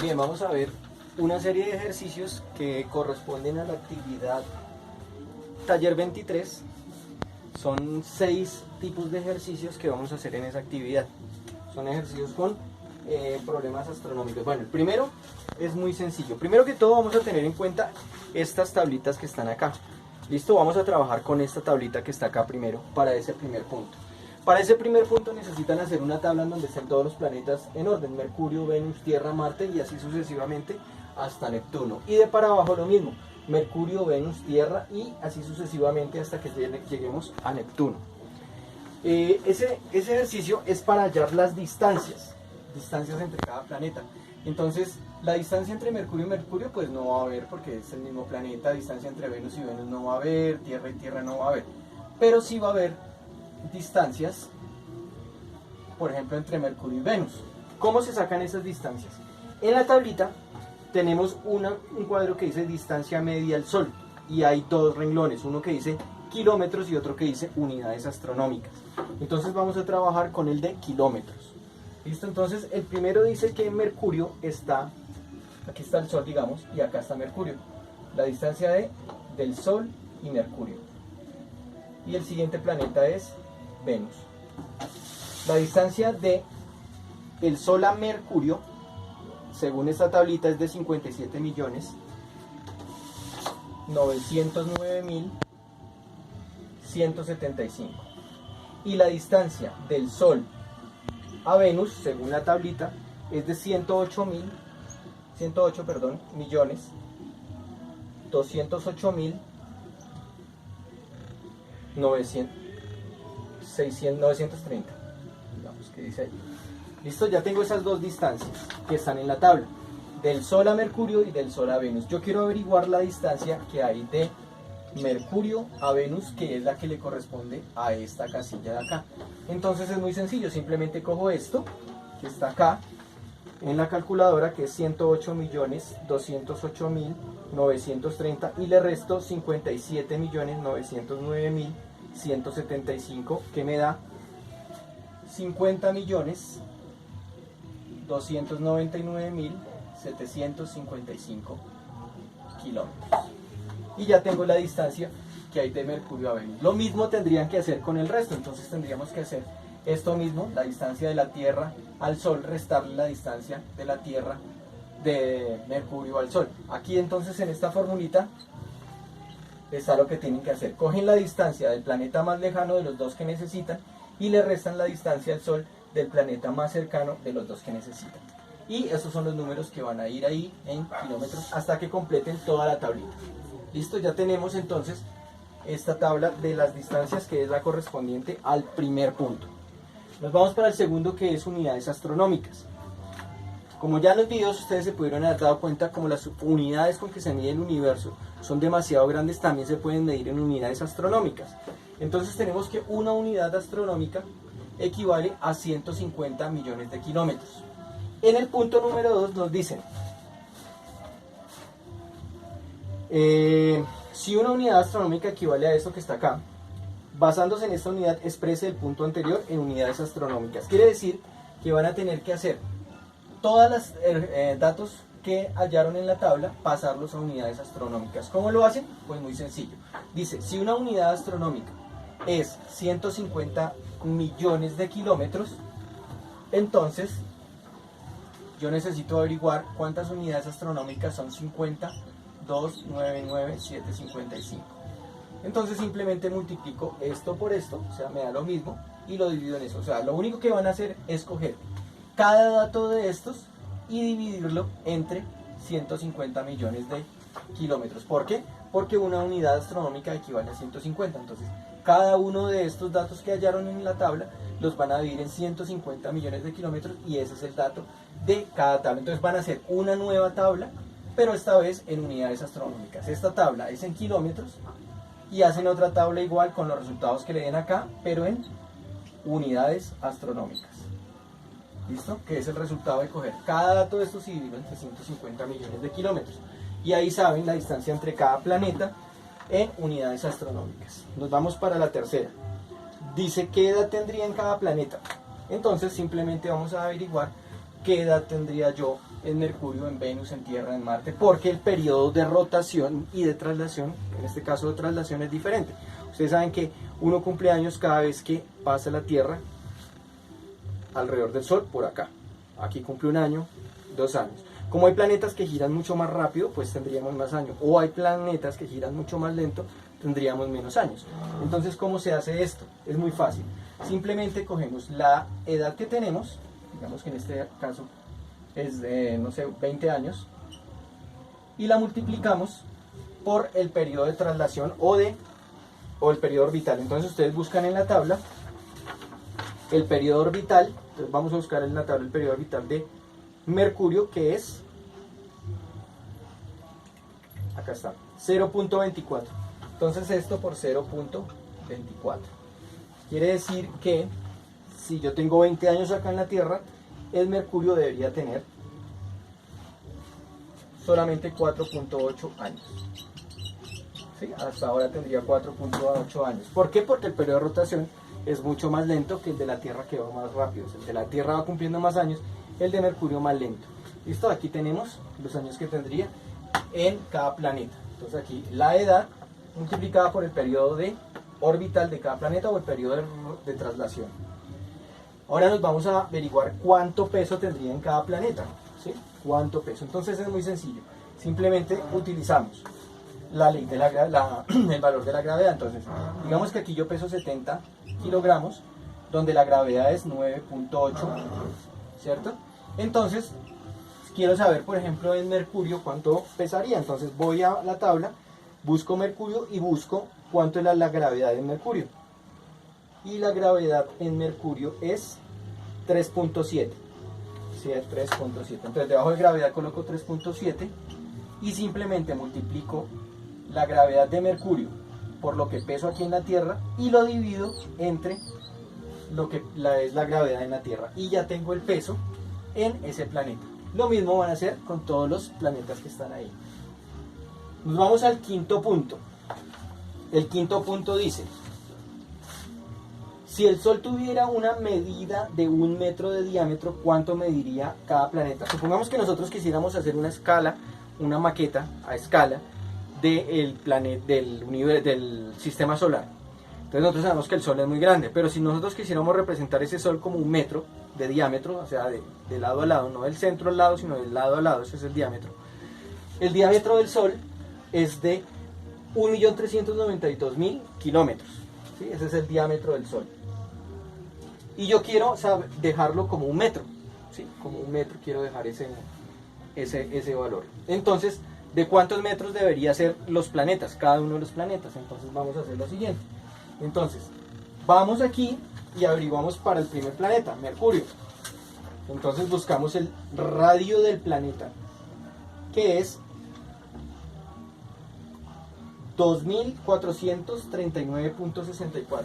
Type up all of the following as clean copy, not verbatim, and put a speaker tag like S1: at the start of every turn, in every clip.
S1: Bien, vamos a ver una serie de ejercicios que corresponden a la actividad taller 23. Son 6 tipos de ejercicios que vamos a hacer en esa actividad. Son ejercicios con problemas astronómicos. Bueno, el primero es muy sencillo. Primero que todo vamos a tener en cuenta estas tablitas que están acá. Listo, vamos a trabajar con esta tablita que está acá primero para ese primer punto. Para ese primer punto necesitan hacer una tabla en donde estén todos los planetas en orden: Mercurio, Venus, Tierra, Marte y así sucesivamente hasta Neptuno. Y de para abajo lo mismo: Mercurio, Venus, Tierra y así sucesivamente hasta que lleguemos a Neptuno. Ese ejercicio es para hallar las distancias entre cada planeta. Entonces, la distancia entre Mercurio y Mercurio pues no va a haber porque es el mismo planeta. Distancia entre Venus y Venus no va a haber, Tierra y Tierra no va a haber. Pero sí va a haber distancias, por ejemplo, entre Mercurio y Venus. ¿Cómo se sacan esas distancias? En la tablita tenemos un cuadro que dice distancia media al Sol y hay dos renglones, uno que dice kilómetros y otro que dice unidades astronómicas. Entonces vamos a trabajar con el de kilómetros. ¿Listo? Entonces el primero dice que Mercurio está, aquí está el Sol, digamos, y acá está Mercurio. La distancia del Sol y Mercurio. Y el siguiente planeta es Venus. La distancia del Sol a Mercurio, según esta tablita, es de 57.909.175. Y la distancia del Sol a Venus, según la tablita, es de 108.201.930. Digamos que dice ahí. Listo, ya tengo esas dos distancias que están en la tabla, del Sol a Mercurio y del Sol a Venus. Yo quiero averiguar la distancia que hay de Mercurio a Venus, que es la que le corresponde a esta casilla de acá. Entonces es muy sencillo, simplemente cojo esto que está acá en la calculadora, que es 108.208.930, y le resto 57.909.175, que me da 50.299.755 kilómetros. Y ya tengo la distancia que hay de Mercurio a Venus. Lo mismo tendrían que hacer con el resto. Entonces tendríamos que hacer esto mismo: la distancia de la Tierra al Sol, restarle la distancia de la Tierra de Mercurio al Sol. Aquí entonces en esta formulita está lo que tienen que hacer: cogen la distancia del planeta más lejano de los dos que necesitan y le restan la distancia al Sol del planeta más cercano de los dos que necesitan. Y estos son los números que van a ir ahí en kilómetros hasta que completen toda la tablita. Listo, ya tenemos entonces esta tabla de las distancias, que es la correspondiente al primer punto. Nos vamos para el segundo, que es unidades astronómicas. Como ya en los videos ustedes se pudieron haber dado cuenta, como las unidades con que se mide el universo son demasiado grandes, también se pueden medir en unidades astronómicas. Entonces tenemos que una unidad astronómica equivale a 150 millones de kilómetros. En el punto número 2 nos dicen: si una unidad astronómica equivale a esto que está acá, basándose en esta unidad, exprese el punto anterior en unidades astronómicas. Quiere decir que van a tener que hacer todos los datos que hallaron en la tabla, pasarlos a unidades astronómicas. ¿Cómo lo hacen? Pues muy sencillo. Dice, si una unidad astronómica es 150 millones de kilómetros, entonces yo necesito averiguar cuántas unidades astronómicas son 50.299.755. Entonces simplemente multiplico esto por esto, o sea, me da lo mismo, y lo divido en eso. O sea, lo único que van a hacer es coger cada dato de estos y dividirlo entre 150 millones de kilómetros. ¿Por qué? Porque una unidad astronómica equivale a 150. Entonces, cada uno de estos datos que hallaron en la tabla los van a dividir en 150 millones de kilómetros y ese es el dato de cada tabla. Entonces van a hacer una nueva tabla, pero esta vez en unidades astronómicas. Esta tabla es en kilómetros y hacen otra tabla igual con los resultados que le den acá, pero en unidades astronómicas. ¿Listo? Que es el resultado de coger cada dato de estos y dividirlo entre 150 millones de kilómetros. Y ahí saben la distancia entre cada planeta en unidades astronómicas. Nos vamos para la tercera. Dice qué edad tendría en cada planeta. Entonces simplemente vamos a averiguar qué edad tendría yo en Mercurio, en Venus, en Tierra, en Marte, porque el periodo de rotación y de traslación, en este caso de traslación, es diferente. Ustedes saben que uno cumple años cada vez que pasa la Tierra alrededor del Sol, por acá. Aquí cumple un año, 2 años. Como hay planetas que giran mucho más rápido, pues tendríamos más años. O hay planetas que giran mucho más lento, tendríamos menos años. Entonces, ¿cómo se hace esto? Es muy fácil. Simplemente cogemos la edad que tenemos, digamos que en este caso es de, no sé, 20 años, y la multiplicamos por el periodo de traslación o el periodo orbital. Entonces ustedes buscan en la tabla el periodo orbital. Entonces vamos a buscar en la tabla el periodo orbital de Mercurio, que es, acá está, 0.24. Entonces esto por 0.24 quiere decir que si yo tengo 20 años acá en la Tierra, el Mercurio debería tener solamente 4.8 años. ¿Sí? Hasta ahora tendría 4.8 años. ¿Por qué? Porque el periodo de rotación es mucho más lento que el de la Tierra, que va más rápido. El de la Tierra va cumpliendo más años, el de Mercurio más lento. ¿Listo? Aquí tenemos los años que tendría en cada planeta. Entonces aquí la edad multiplicada por el periodo de orbital de cada planeta o el periodo de traslación. Ahora nos vamos a averiguar cuánto peso tendría en cada planeta. ¿Sí? ¿Cuánto peso? Entonces es muy sencillo. Simplemente utilizamos la ley de el valor de la gravedad. Entonces, digamos que aquí yo peso 70 kilogramos, donde la gravedad es 9.8, ¿cierto? Entonces, quiero saber, por ejemplo, en Mercurio cuánto pesaría. Entonces voy a la tabla, busco Mercurio y busco cuánto es la gravedad en Mercurio. Y la gravedad en Mercurio es 3.7. Sí, es 3.7. Entonces debajo de gravedad coloco 3.7 y simplemente multiplico la gravedad de Mercurio por lo que peso aquí en la Tierra y lo divido entre lo que es la gravedad en la Tierra, y ya tengo el peso en ese planeta. Lo mismo van a hacer con todos los planetas que están ahí. Nos vamos al quinto punto. El quinto punto dice: si el Sol tuviera una medida de 1 metro de diámetro, ¿cuánto mediría cada planeta? Supongamos que nosotros quisiéramos hacer una escala, una maqueta a escala del planeta, del sistema solar. Entonces nosotros sabemos que el Sol es muy grande, pero si nosotros quisiéramos representar ese Sol como 1 metro de diámetro, o sea, de lado a lado, no del centro al lado, sino del lado a lado, ese es el diámetro. El diámetro del Sol es de 1.392.000 kilómetros. ¿Sí? Ese es el diámetro del Sol. Y yo quiero dejarlo como 1 metro. ¿Sí? Como 1 metro quiero dejar ese valor. Entonces, ¿de cuántos metros debería ser los planetas? Cada uno de los planetas. Entonces vamos a hacer lo siguiente. Entonces, vamos aquí y averiguamos para el primer planeta, Mercurio. Entonces buscamos el radio del planeta, que es 2439.64.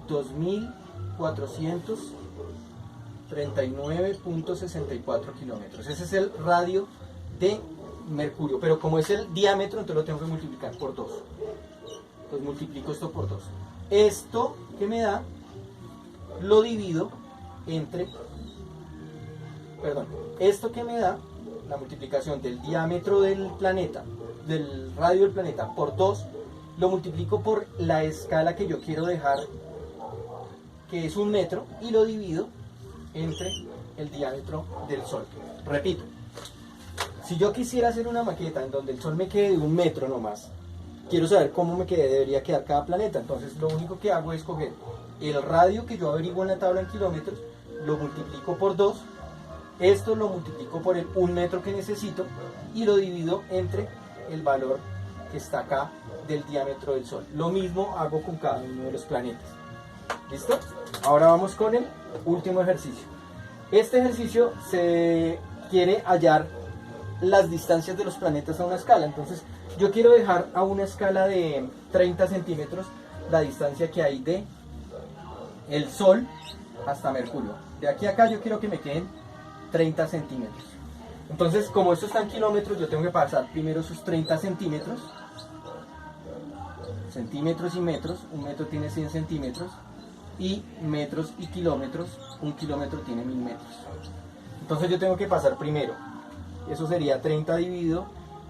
S1: 2439.64 kilómetros. Ese es el radio de Mercurio, pero como es el diámetro, entonces lo tengo que multiplicar por 2. Entonces multiplico esto por 2. Esto que me da, lo divido entre, esto que me da, la multiplicación del diámetro del planeta, del radio del planeta por 2, lo multiplico por la escala que yo quiero dejar, que es 1 metro, y lo divido entre el diámetro del Sol. Repito, si yo quisiera hacer una maqueta en donde el Sol me quede de 1 metro nomás, quiero saber cómo debería quedar cada planeta. Entonces lo único que hago es coger el radio que yo averiguo en la tabla en kilómetros, lo multiplico por 2, esto lo multiplico por el 1 metro que necesito y lo divido entre el valor que está acá del diámetro del Sol. Lo mismo hago con cada uno de los planetas. ¿Listo? Ahora vamos con el último ejercicio. Este ejercicio se quiere hallar las distancias de los planetas a una escala. Entonces yo quiero dejar a una escala de 30 centímetros la distancia que hay de el Sol hasta Mercurio. De aquí a acá yo quiero que me queden 30 centímetros. Entonces, como esto está en kilómetros, yo tengo que pasar primero esos 30 centímetros. Centímetros y metros. 1 metro tiene 100 centímetros. Y metros y kilómetros. 1 kilómetro tiene 1000 metros. Entonces yo tengo que pasar primero. Eso sería 30 dividido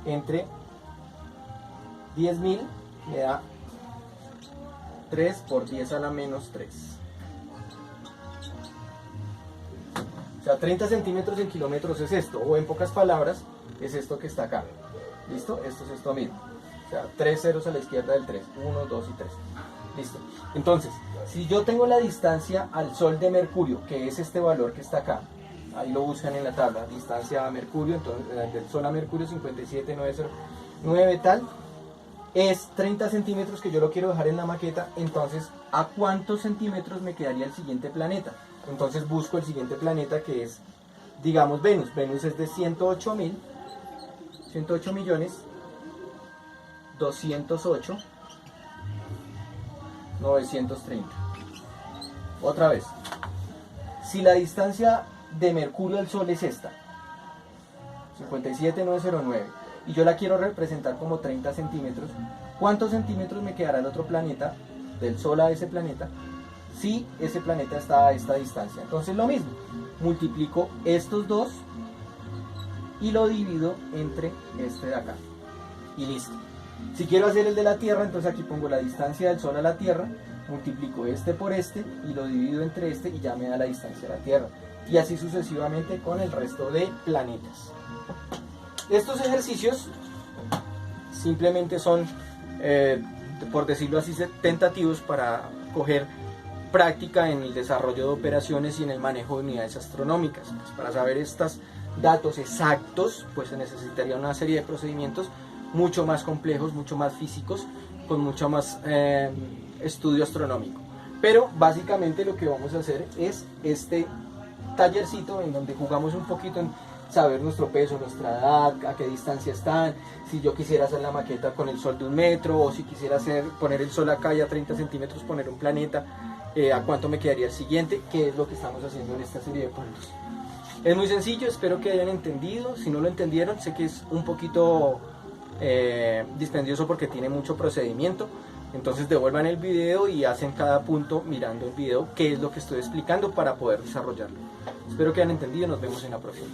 S1: entre 10.000, me da 3 por 10 a la menos 3. O sea, 30 centímetros en kilómetros es esto, o en pocas palabras, es esto que está acá. ¿Listo? Esto es esto mismo. O sea, 3 ceros a la izquierda del 3. 1, 2 y 3. Listo. Entonces, si yo tengo la distancia al Sol de Mercurio, que es este valor que está acá, ahí lo buscan en la tabla, distancia a Mercurio, entonces del Sol a Mercurio 57,909 tal, es 30 centímetros que yo lo quiero dejar en la maqueta. Entonces, ¿a cuántos centímetros me quedaría el siguiente planeta? Entonces busco el siguiente planeta, que es, digamos, Venus. Venus es de 108 millones 208 930. Otra vez, si la distancia de Mercurio al Sol es esta, 57,909, y yo la quiero representar como 30 centímetros, ¿cuántos centímetros me quedará el otro planeta, del Sol a ese planeta, si ese planeta está a esta distancia? Entonces lo mismo, multiplico estos dos y lo divido entre este de acá, y listo. Si quiero hacer el de la Tierra, entonces aquí pongo la distancia del Sol a la Tierra, multiplico este por este y lo divido entre este y ya me da la distancia de la Tierra. Y así sucesivamente con el resto de planetas. Estos ejercicios simplemente son, por decirlo así, tentativos para coger práctica en el desarrollo de operaciones y en el manejo de unidades astronómicas. Pues para saber estos datos exactos, pues se necesitaría una serie de procedimientos mucho más complejos, mucho más físicos, con mucho más estudio astronómico. Pero básicamente lo que vamos a hacer es este tallercito en donde jugamos un poquito en saber nuestro peso, nuestra edad, a qué distancia están, si yo quisiera hacer la maqueta con el Sol de 1 metro, o si quisiera poner el Sol acá y a 30 centímetros poner un planeta, a cuánto me quedaría el siguiente, que es lo que estamos haciendo en esta serie de puntos. Es muy sencillo, espero que hayan entendido. Si no lo entendieron, sé que es un poquito dispendioso porque tiene mucho procedimiento. Entonces devuelvan el video y hacen cada punto mirando el video qué es lo que estoy explicando para poder desarrollarlo. Espero que hayan entendido y nos vemos en la próxima.